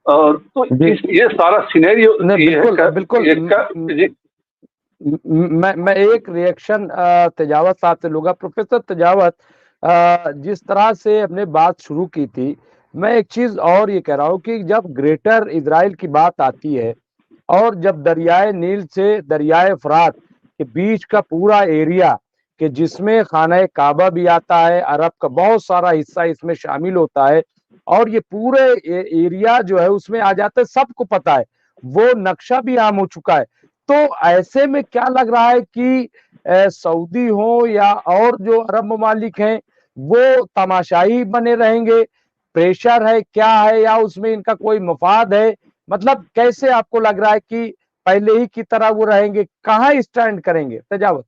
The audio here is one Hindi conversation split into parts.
तो जी। ये सारा सिनेरियो नहीं, ये बिल्कुल, है बिल्कुल। जी। मैं एक रिएक्शन तेजावत साहब से लूँगा। प्रोफ़ेसर तेजावत, जिस तरह से आपने बात शुरू की थी, मैं एक चीज़ और ये कह रहा हूँ कि जब ग्रेटर इज़राइल की बात आती है और जब दरियाए नील से दरियाए फ़ुरात के बीच का पूरा एरिया, कि जिसमें खाना काबा भी आता है, अरब का बहुत सारा हिस्सा इसमें शामिल होता है और ये पूरे एरिया जो है उसमें आ जाता है, सबको पता है, वो नक्शा भी आम हो चुका है। तो ऐसे में क्या लग रहा है कि सऊदी हो या और जो अरब ममालिक हैं, वो तमाशाई बने रहेंगे? प्रेशर है, क्या है, या उसमें इनका कोई मफाद है? मतलब कैसे आपको लग रहा है कि पहले ही की तरह वो रहेंगे? कहाँ स्टैंड करेंगे तेजावत?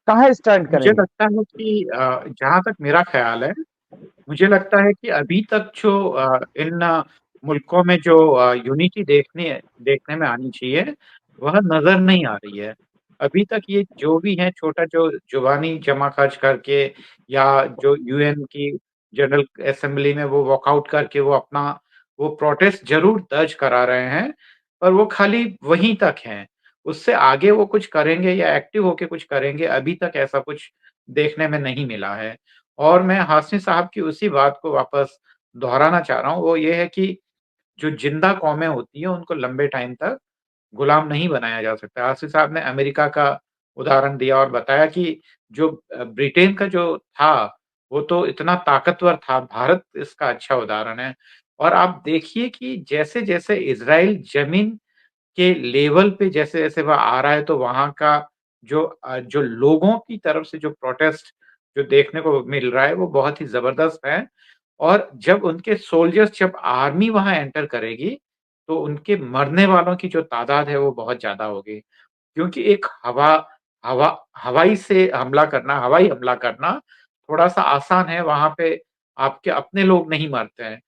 कहाँ स्टैंड मुझे करेंगे? लगता है कि जहाँ तक मेरा ख्याल है, मुझे लगता है कि अभी तक जो इन मुल्कों में जो यूनिटी देखने देखने में आनी चाहिए, वह नज़र नहीं आ रही है। अभी तक ये जो भी है छोटा जो जुबानी जमा खर्च करके या जो यूएन की जनरल असेंबली में वो वॉकआउट करके वो अपना वो प्रोटेस्ट ज़रूर दर्ज करा रहे हैं, पर वो खाली वहीं तक हैं। उससे आगे वो कुछ करेंगे या एक्टिव होके कुछ करेंगे, अभी तक ऐसा कुछ देखने में नहीं मिला है। और मैं हाशमी साहब की उसी बात को वापस दोहराना चाह रहा हूँ, वो ये है कि जो जिंदा कौमें होती हैं, उनको लंबे टाइम तक गुलाम नहीं बनाया जा सकता। हाशमी साहब ने अमेरिका का उदाहरण दिया और बताया कि जो ब्रिटेन का जो था, वो तो इतना ताकतवर था, भारत इसका अच्छा उदाहरण है। और आप देखिए कि जैसे-जैसे इज़राइल ज़मीन के लेवल पे जैसे-जैसे वह आ रहा है, तो वहाँ का जो लोगों की तरफ से जो प्रोटेस्ट जो देखने को मिल रहा है, वो बहुत ही ज़बरदस्त है। और जब उनके सोल्जर्स जब आर्मी वहाँ एंटर करेगी, तो उनके मरने वालों की जो तादाद है, वो बहुत ज़्यादा होगी। क्योंकि एक हवा हवाई हमला करना थोड़ा-सा आसान है, वहाँ पे आपके अपने लोग नहीं मरते हैं।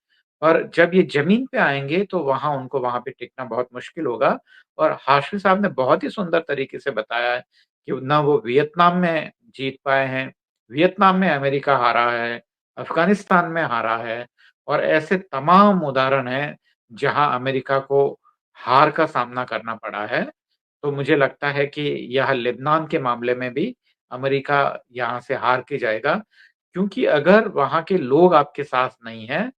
और जब ये ज़मीन पे आएँगे, तो वहाँ उनको वहाँ पे टिकना बहुत मुश्किल होगा। और हाशमी साहब ने बहुत ही सुंदर तरीके से बताया है कि ना वो वियतनाम में जीत पाए हैं, वियतनाम में अमेरिका हारा है, अफ़गानिस्तान में हारा है और ऐसे तमाम उदाहरण हैं, जहाँ अमेरिका को हार का सामना करना पड़ा है। तो मुझे लगता है कि यह लेबनान के मामले में भी अमेरिका यहाँ से हार के जाएगा, क्योंकि अगर वहाँ के लोग आपके साथ नहीं हैं,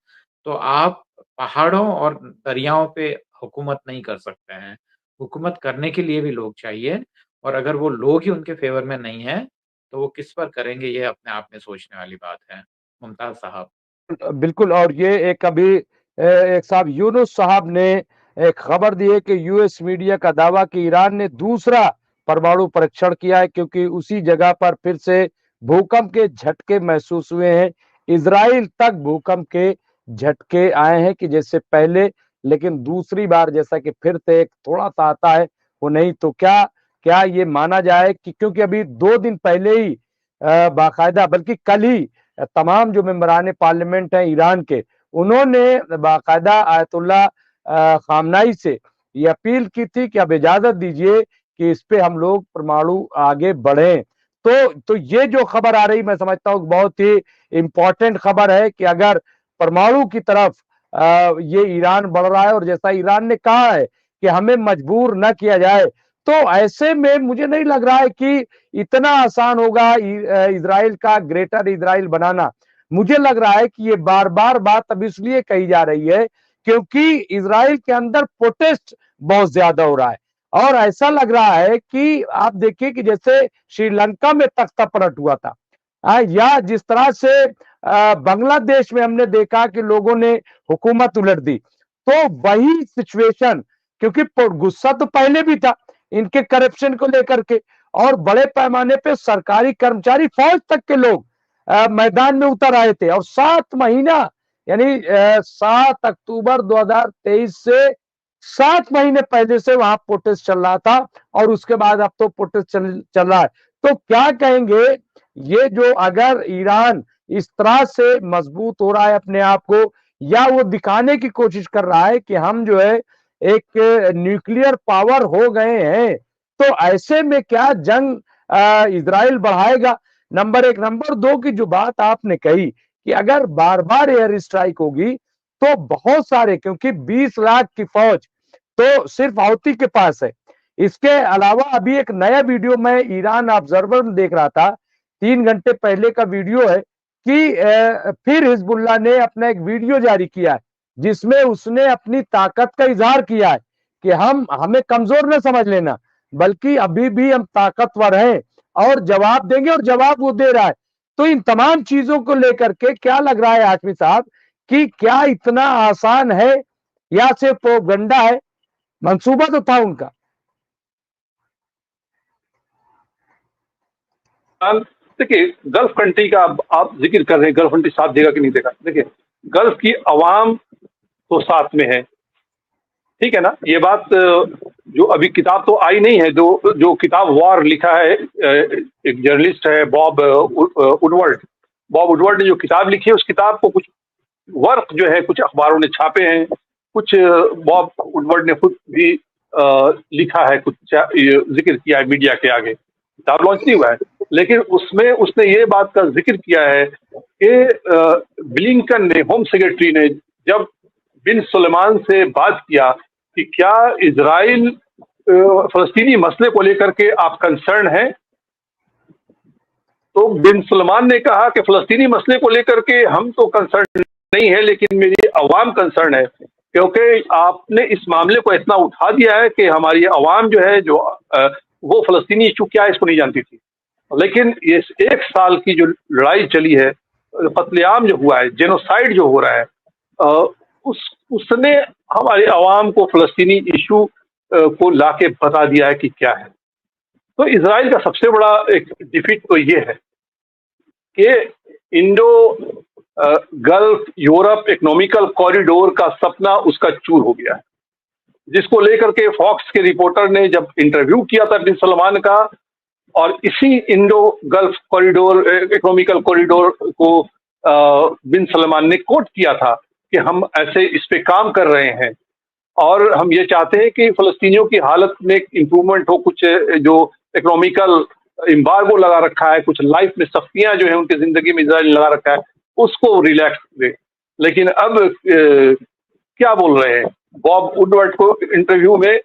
तो आप पहाड़ों और दरियाओं पे हुकूमत नहीं कर सकते हैं। हुकूमत करने के लिए भी लोग चाहिए और अगर वो लोग ही उनके फ़ेवर में नहीं हैं, तो वो किस पर करेंगे, ये अपने आप में सोचने वाली बात है। मुमताज़ साहब। बिल्कुल। और ये एक अभी एक साहब यूनुस साहब ने एक खबर दी है कि यूएस मीडिया का दावा कि ईरान ने दूसरा परमाणु परीक्षण किया है, क्योंकि उसी जगह पर फिर से भूकंप के झटके महसूस हुए हैं। इजराइल तक भूकंप के झटके आए हैं कि जैसे पहले, लेकिन दूसरी बार जैसा कि फिर से एक थोड़ा सा आता है वो नहीं। तो क्या क्या ये माना जाए कि क्योंकि अभी 2 दिन पहले ही बाकायदा, बल्कि कल ही तमाम जो मेंबरान पार्लियामेंट हैं ईरान के, उन्होंने बाकायदा आयतुल्ला खामनाई से ये अपील की थी कि अब इजाजत दीजिए कि इस पे हम लोग परमाणु आगे बढ़े। तो ये जो खबर आ रही, मैं समझता हूँ बहुत ही इंपॉर्टेंट खबर है कि अगर परमाणु की तरफ ये ईरान बढ़ रहा है और जैसा ईरान ने कहा है कि हमें मजबूर न किया जाए, तो ऐसे में मुझे नहीं लग रहा है कि इतना आसान होगा इजराइल का ग्रेटर इजराइल बनाना। मुझे लग रहा है कि ये बार बार बात अब इसलिए कही जा रही है क्योंकि इजराइल के अंदर प्रोटेस्ट बहुत ज्यादा हो रहा है। और ऐसा लग रहा है कि आप देखिए कि जैसे श्रीलंका में तख्ता पलट हुआ था, या जिस तरह से बांग्लादेश में हमने देखा कि लोगों ने हुकूमत उलट दी, तो वही सिचुएशन, क्योंकि गुस्सा तो पहले भी था इनके करप्शन को लेकर के, और बड़े पैमाने पे सरकारी कर्मचारी, फौज तक के लोग मैदान में उतर आए थे। और 7 महीना, यानी 7 अक्टूबर 2023 से 7 महीने पहले से वहां प्रोटेस्ट चल रहा था, और उसके बाद अब तो प्रोटेस्ट चल रहा है। तो क्या कहेंगे, ये जो अगर ईरान इस तरह से मजबूत हो रहा है अपने आप को, या वो दिखाने की कोशिश कर रहा है कि हम जो है एक न्यूक्लियर पावर हो गए हैं, तो ऐसे में क्या जंग इजराइल बढ़ाएगा? नंबर 1। नंबर 2 की जो बात आपने कही कि अगर बार बार एयर स्ट्राइक होगी, तो बहुत सारे, क्योंकि 20 लाख की फौज तो सिर्फ हौती के पास है। इसके अलावा अभी एक नया वीडियो मैं ईरान ऑब्जर्वर में देख रहा था, 3 घंटे पहले का वीडियो है कि फिर हिजबुल्लाह ने अपना एक वीडियो जारी किया है जिसमें उसने अपनी ताकत का इजहार किया है कि हमें कमजोर न समझ लेना, बल्कि अभी भी हम ताकतवर हैं और जवाब देंगे, और जवाब वो दे रहा है। तो इन तमाम चीजों को लेकर के क्या लग रहा है हाशमी साहब कि क्या इतना आसान है या सिर्फ प्रोपगंडा है? मंसूबा तो था उनका। देखिए, गल्फ कंट्री का आप जिक्र कर रहे हैं, गल्फ कंट्री साथ देगा कि नहीं देगा। देखिए, गल्फ की आवाम तो साथ में है, ठीक है ना। ये बात जो अभी किताब तो आई नहीं है, जो किताब वॉर लिखा है, एक जर्नलिस्ट है बॉब वुडवर्ड ने जो किताब लिखी है, उस किताब को कुछ वर्क जो है कुछ अखबारों ने छापे हैं, कुछ बॉब वुडवर्ड ने खुद भी लिखा है, कुछ जिक्र किया है मीडिया के आगे। किताब लॉन्च नहीं हुआ है, लेकिन उसमें उसने ये बात का जिक्र किया है कि ब्लिंकन ने, होम सेक्रेटरी ने, जब बिन सुलेमान से बात किया कि क्या इजराइल फलस्तीनी मसले को लेकर के आप कंसर्न हैं, तो बिन सुलेमान ने कहा कि फलस्तीनी मसले को लेकर के हम तो कंसर्न नहीं है, लेकिन मेरी अवाम कंसर्न है, क्योंकि आपने इस मामले को इतना उठा दिया है कि हमारी अवाम जो है, जो वो फलस्तीनी इशू क्या है इसको नहीं जानती थी। लेकिन ये 1 साल की जो लड़ाई चली है, कत्लेआम जो हुआ है, जेनोसाइड जो हो रहा है, उसने हमारे अवाम को फलस्तीनी इशू को लाके बता दिया है कि क्या है। तो इजराइल का सबसे बड़ा एक डिफीट तो ये है कि Indo gulf Europe economical corridor का सपना उसका चूर हो गया है, जिसको लेकर के फॉक्स के रिपोर्टर ने जब इंटरव्यू किया था बिन सलमान का, और इसी Indo gulf corridor, economical corridor को बिन सलमान ने कोट किया था कि हम ऐसे इस पे काम कर रहे हैं और हम ये चाहते हैं कि फलस्तीनियों की हालत में इम्प्रूवमेंट हो, कुछ जो इकोनॉमिकल एम्बार्गो लगा रखा है, कुछ लाइफ में सख्तियां जो है उनकी जिंदगी में इजराइल ने लगा रखा है, उसको रिलैक्स दे। लेकिन अब क्या बोल रहे हैं बॉब वुडवर्ड को इंटरव्यू में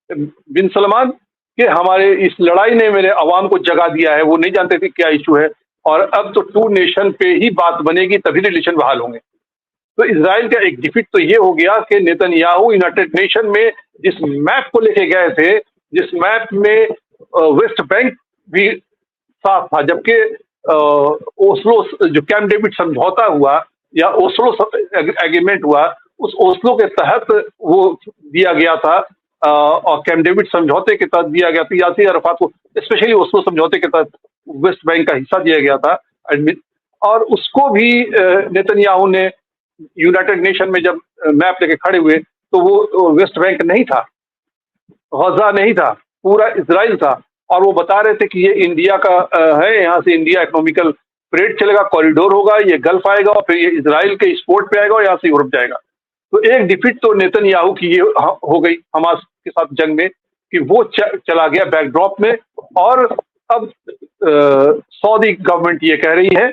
बिन सलमान कि हमारे इस लड़ाई ने मेरे अवाम को जगा दिया है, वो नहीं जानते थे क्या इशू है, और अब तो 2 नेशन पे ही बात बनेगी तभी रिलेशन बहाल होंगे। तो इजराइल का एक डिफीट तो ये हो गया कि नेतन्याहू यूनाइटेड नेशन में जिस मैप को लेके गए थे, जिस मैप में वेस्ट बैंक भी साफ था, जबकि ओस्लो जो कैंप डेविड समझौता हुआ या ओस्लो एग्रीमेंट हुआ, उस ओस्लो के तहत वो दिया गया था, और कैंप डेविड समझौते के तहत दिया गया था। यासीर अरफात को स्पेशली ओस्लो समझौते के तहत वेस्ट बैंक का हिस्सा दिया गया था, और उसको भी नेतन्याहू ने यूनाइटेड नेशन में जब मैप लेके खड़े हुए तो वो वेस्ट बैंक नहीं था, गजा नहीं था, पूरा इजराइल था। और वो बता रहे थे कि ये इंडिया का है, यहाँ से इंडिया इकोनॉमिकल ट्रेड चलेगा, कॉरिडोर होगा, ये गल्फ आएगा और फिर ये इजराइल के एक्सपोर्ट पे आएगा और यहाँ से यूरोप जाएगा। तो एक डिफीट तो नेतन्याहू की ये हो गई हमास के साथ जंग में कि वो चला गया बैकड्रॉप में। और अब सऊदी गवर्नमेंट ये कह रही है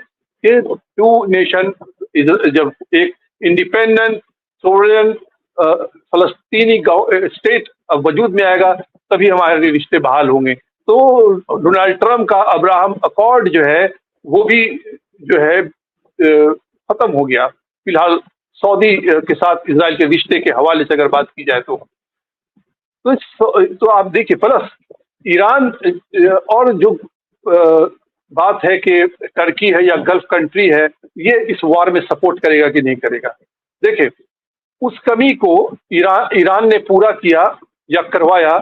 कि 2 नेशन, जब एक इंडिपेंडेंट सोवरेन फलस्तीनी स्टेट वजूद में आएगा तभी हमारे रिश्ते बहाल होंगे। तो डोनाल्ड ट्रंप का अब्राहम अकॉर्ड जो है वो भी जो है खत्म हो गया फिलहाल सऊदी के साथ इजराइल के रिश्ते के हवाले से अगर बात की जाए तो आप देखिए, प्लस ईरान और जो बात है कि टर्की है या गल्फ कंट्री है, ये इस वॉर में सपोर्ट करेगा कि नहीं करेगा। देखिए, उस कमी को ईरान ने पूरा किया या करवाया।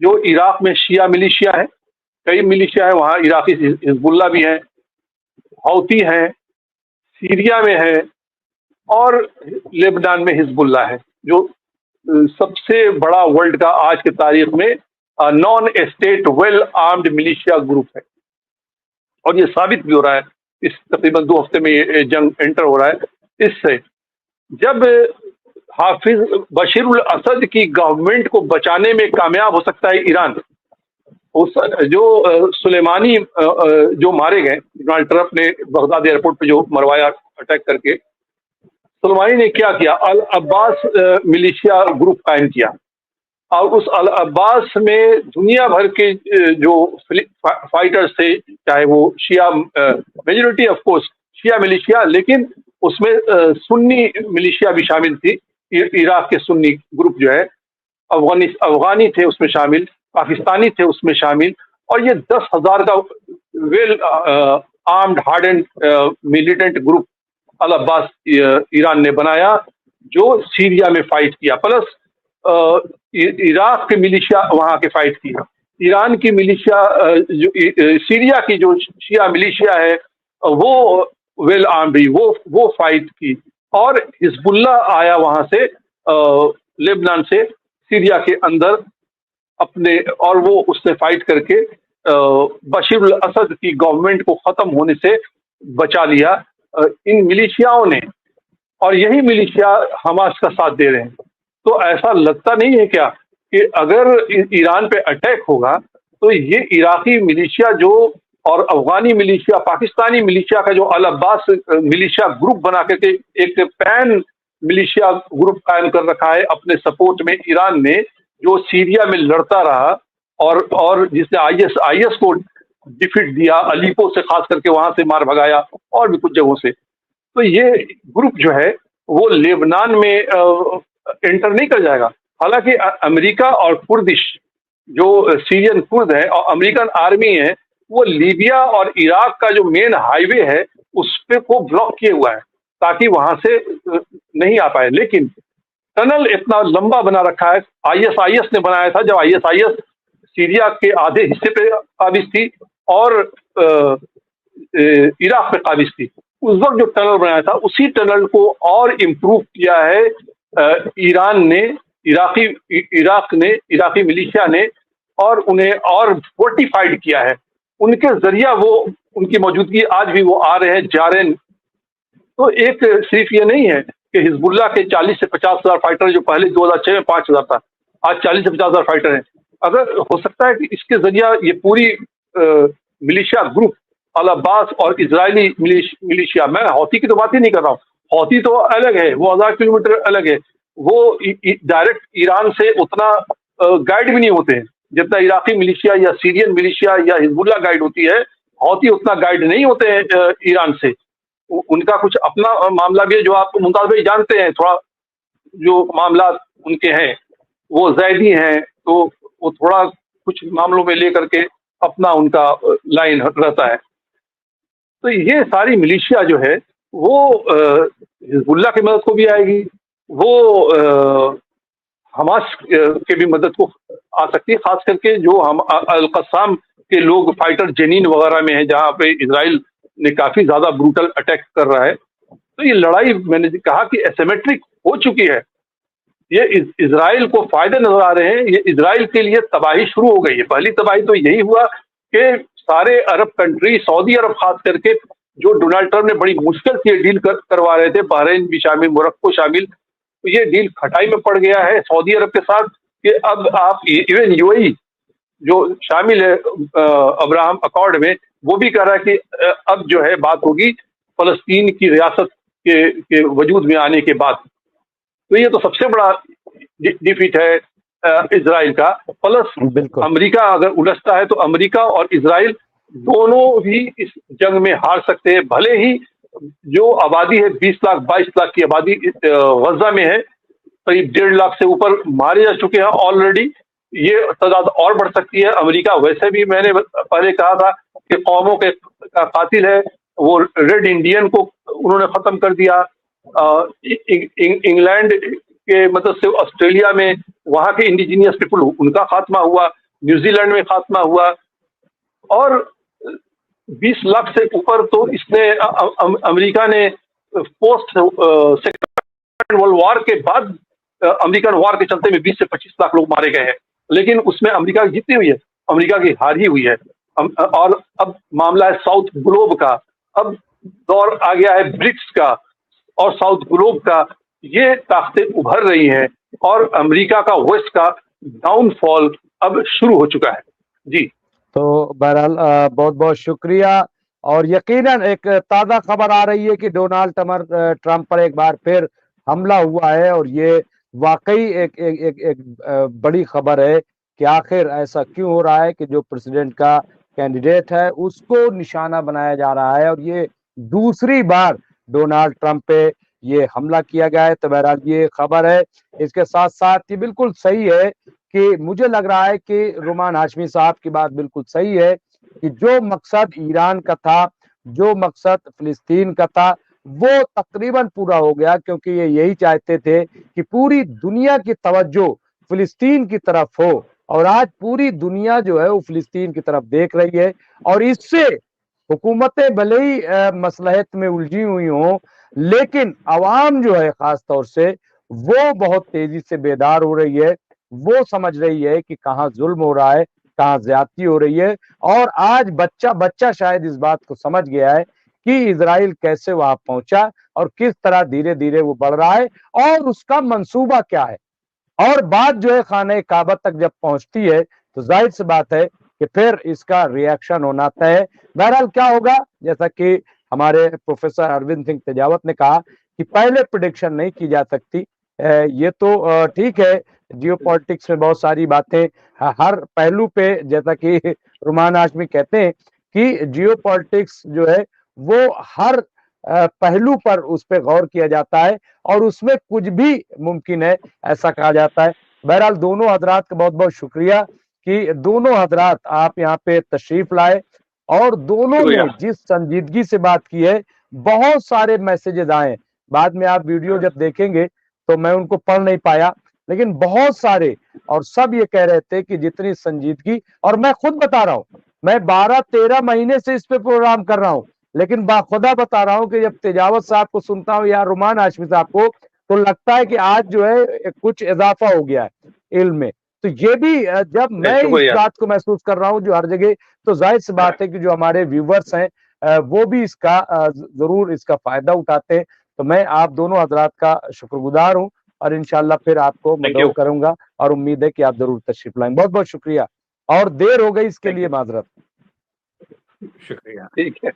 जो इराक में शिया मिलिशिया है, कई मिलिशिया है वहाँ, इराकी हिजबुल्ला भी हैं, हौती हैं, सीरिया में है, और लेबनान में हिजबुल्ला है, जो सबसे बड़ा वर्ल्ड का आज की तारीख में non state well armed militia group है। और ये साबित भी हो रहा है, इस तकरीबन 2 हफ्ते में ये जंग एंटर हो रहा है। इससे जब हाफिज बशीर उल असद की गवर्नमेंट को बचाने में कामयाब हो सकता है ईरान, उस जो सुलेमानी जो मारे गए, डोनाल्ड ट्रंप ने बगदाद एयरपोर्ट पे जो मरवाया अटैक करके, सुलेमानी ने क्या किया, अल अब्बास मिलिशिया ग्रुप कायम किया और उस अल अब्बास में दुनिया भर के जो फाइटर्स थे, चाहे वो शिया, मेजोरिटी ऑफ कोर्स शिया मिलिशिया, लेकिन उसमें सुन्नी मिलिशिया भी शामिल थी। इराक के सुन्नी ग्रुप जो है, अफगानी थे उसमें शामिल, पाकिस्तानी थे उसमें शामिल, और ये 10,000 का well armed hardened militant group Al Abbas Iran ने बनाया, जो सीरिया में फाइट किया। प्लस इराक के मिलिशिया वहां के फाइट की, ईरान की मिलिशिया, जो सीरिया की जो शिया मिलिशिया है वो वेल आर्म्ड भी, वो फाइट की। और हिजबुल्ला आया वहां से, लेबनान से सीरिया के अंदर अपने, और वो उसने फाइट करके बशीर अल असद की गवर्नमेंट को खत्म होने से बचा लिया इन मिलिशियाओं ने। और यही मिलिशिया हमास का साथ दे रहे हैं। तो ऐसा लगता नहीं है क्या कि अगर ईरान पे अटैक होगा तो ये इराकी मिलिशिया जो, और अफगानी मिलिशिया, पाकिस्तानी मिलिशिया का जो अल अब्बास मिलिशिया ग्रुप बना करके एक पैन मिलिशिया ग्रुप कायम कर रखा है अपने सपोर्ट में ईरान ने, जो सीरिया में लड़ता रहा और जिसने आईएस को डिफीट दिया, अलीपो से खास करके वहां से मार भगाया और भी कुछ जगहों से। तो ये ग्रुप जो है वो लेबनान में एंटर नहीं कर जाएगा। हालांकि अमेरिका और कुर्दिश जो सीरियन कुर्द है और अमेरिकन आर्मी है, वो लीबिया और इराक का जो मेन हाईवे है उस पे को ब्लॉक किए हुआ है ताकि वहां से नहीं आ पाए। लेकिन टनल इतना लंबा बना रखा है, आईएस ने बनाया था जब आईएस सीरिया के आधे हिस्से पे काबिज थी और इराक पे काबिज थी। उस वक्त जो टनल बनाया था उसी टनल को और इम्प्रूव किया है ईरान ने, इराकी मिलिशिया ने, और उन्हें और फोर्टिफाइड किया है। उनके जरिया वो, उनकी मौजूदगी आज भी वो आ रहे हैं, जा रहे हैं। तो एक सिर्फ ये नहीं है कि हिजबुल्ला के 40 से 50,000 फाइटर, जो पहले 2006 में 5,000 था, आज 40 से 50,000 फाइटर हैं। अगर हो सकता है कि इसके जरिया ये पूरी मिलिशिया ग्रुप अल अब्बास और इजरायली मिलिशिया, मैं हौती की तो बात ही नहीं कर रहा हूँ, हौती तो अलग है, वो 1000 किलोमीटर अलग है, वो डायरेक्ट ईरान से उतना गाइड भी नहीं होते हैं जितना इराकी मिलिशिया या सीरियन मिलिशिया या हिजबुल्ला गाइड होती है। हौती उतना गाइड नहीं होते हैं ईरान से, उनका कुछ अपना मामला भी है, जो आप मुमताज भाई जानते हैं, थोड़ा जो मामला उनके हैं वो जैदी हैं, तो वो थोड़ा कुछ मामलों में लेकर के अपना उनका लाइन रहता है। तो ये सारी मिलिशिया जो है वो हिजबुल्ला की मदद को भी आएगी, वो हमास के भी मदद को आ सकती है, खास करके जो हम अल-कस्साम के लोग फाइटर जेनिन वगैरह में है, जहाँ पे इजराइल ने काफी ज्यादा ब्रूटल अटैक कर रहा है। तो ये लड़ाई मैंने कहा कि एसिमेट्रिक हो चुकी है, ये इजराइल को फायदे नजर आ रहे हैं, ये इजराइल के लिए तबाही शुरू हो गई है। पहली तबाही तो यही हुआ कि सारे अरब कंट्री, सऊदी अरब खास करके, जो डोनाल्ड ट्रंप ने बड़ी मुश्किल से डील करवा रहे थे, बहरीन भी शामिल, मोरक्को शामिल, तो ये डील खटाई में पड़ गया है सऊदी अरब के साथ कि अब आप, इवन यूएई जो शामिल है अब्राहम अकॉर्ड में, वो भी कह रहा है कि अब जो है बात होगी फलस्तीन की रियासत के वजूद में आने के बाद। तो ये तो सबसे बड़ा डिफीट है इजराइल का। प्लस अमेरिका अगर उलझता है तो अमेरिका और इजराइल दोनों भी इस जंग में हार सकते हैं। भले ही जो आबादी है 20 लाख 22 लाख की आबादी गजा में है, करीब 1.5 लाख से ऊपर मारे जा चुके हैं ऑलरेडी, ये तादाद और बढ़ सकती है। अमेरिका वैसे भी, मैंने पहले कहा था कि कौमों के का कातिल है, वो रेड इंडियन को उन्होंने खत्म कर दिया। इंग्लैंड के मतलब से ऑस्ट्रेलिया में वहां के इंडिजीनियस पीपल, उनका खात्मा हुआ, न्यूजीलैंड में खात्मा हुआ, और 20 लाख से ऊपर तो इसने अमेरिका ने पोस्ट सेकेंड वर्ल्ड वॉर के बाद, अमेरिकन वॉर के चलते में 20 से 25 लाख लोग मारे गए हैं, लेकिन उसमें अमेरिका की जीती हुई है, अमेरिका की हार ही हुई है। और अब मामला है साउथ ग्लोब का, अब दौर आ गया है ब्रिक्स का और साउथ ग्लोब का। ये ताकतें उभर रही हैं और अमेरिका का, वेस्ट का डाउनफॉल अब शुरू हो चुका है। जी, तो बहरहाल बहुत बहुत शुक्रिया और यकीनन एक ताज़ा खबर आ रही है कि डोनाल्ड ट्रंप पर एक बार फिर हमला हुआ है और ये वाकई एक बड़ी खबर है कि आखिर ऐसा क्यों हो रहा है कि जो प्रेसिडेंट का कैंडिडेट है उसको निशाना बनाया जा रहा है और ये दूसरी बार डोनाल्ड ट्रंप पे ये हमला किया गया है। तो बहरहाल ये खबर है। इसके साथ साथ ये बिल्कुल सही है कि मुझे लग रहा है कि रुमान हाशमी साहब की बात बिल्कुल सही है कि जो मकसद ईरान का था, जो मकसद फिलिस्तीन का था, वो तकरीबन पूरा हो गया, क्योंकि ये यही चाहते थे कि पूरी दुनिया की तवज्जो फिलिस्तीन की तरफ हो और आज पूरी दुनिया जो है वो फिलिस्तीन की तरफ देख रही है और इससे हुकूमतें भले ही मसलहत में उलझी हुई हों, लेकिन अवाम जो है खास तौर से वो बहुत तेजी से बेदार हो रही है। वो समझ रही है कि कहाँ जुल्म हो रहा है, कहाँ ज्यादती हो रही है और आज बच्चा बच्चा शायद इस बात को समझ गया है कि इजराइल कैसे वहां पहुंचा और किस तरह धीरे धीरे वो बढ़ रहा है और उसका मंसूबा क्या है। और बात जो है खाने काबा तक जब पहुंचती है तो जाहिर सी बात है कि फिर इसका रिएक्शन होना तय है। बहरहाल क्या होगा, जैसा कि हमारे प्रोफेसर अरविंद सिंह तेजावत ने कहा कि पहले प्रिडिक्शन नहीं की जा सकती। ये तो ठीक है, जियो पॉलिटिक्स में बहुत सारी बातें हर पहलू पे, जैसा कि रुमान हाशमी कहते हैं कि जियो पॉलिटिक्स जो है वो हर पहलू पर उस पर गौर किया जाता है और उसमें कुछ भी मुमकिन है, ऐसा कहा जाता है। बहरहाल दोनों हजरात का बहुत बहुत शुक्रिया कि दोनों हजरात आप यहाँ पे तशरीफ लाए और दोनों शुक्रिया। ने जिस संजीदगी से बात की है, बहुत सारे मैसेजेस आए। बाद में आप वीडियो जब देखेंगे तो मैं उनको पढ़ नहीं पाया, लेकिन बहुत सारे, और सब ये कह रहे थे कि जितनी संजीदगी, और मैं खुद बता रहा हूँ, मैं 12-13 महीने से इस पे प्रोग्राम कर रहा हूँ, लेकिन बाखुदा बता रहा हूँ कि जब तेजावत साहब को सुनता हूँ या रुमान हाशमी साहब को, तो लगता है कि आज जो है कुछ इजाफा हो गया है इल्म में। तो ये भी जब मैं इस शुक्रिया। बात को महसूस कर रहा हूँ जो हर जगह, तो जाहिर सी बात है कि जो हमारे व्यूवर्स हैं वो भी इसका जरूर इसका फायदा उठाते हैं। तो मैं आप दोनों हजरात का शुक्रगुजार हूँ और इंशाल्लाह फिर आपको थैंक मदऊ यू। करूंगा और उम्मीद है कि आप जरूर तशरीफ लाएं। बहुत बहुत शुक्रिया और देर हो गई इसके थैंक लिए यू। माजरत। शुक्रिया। ठीक है।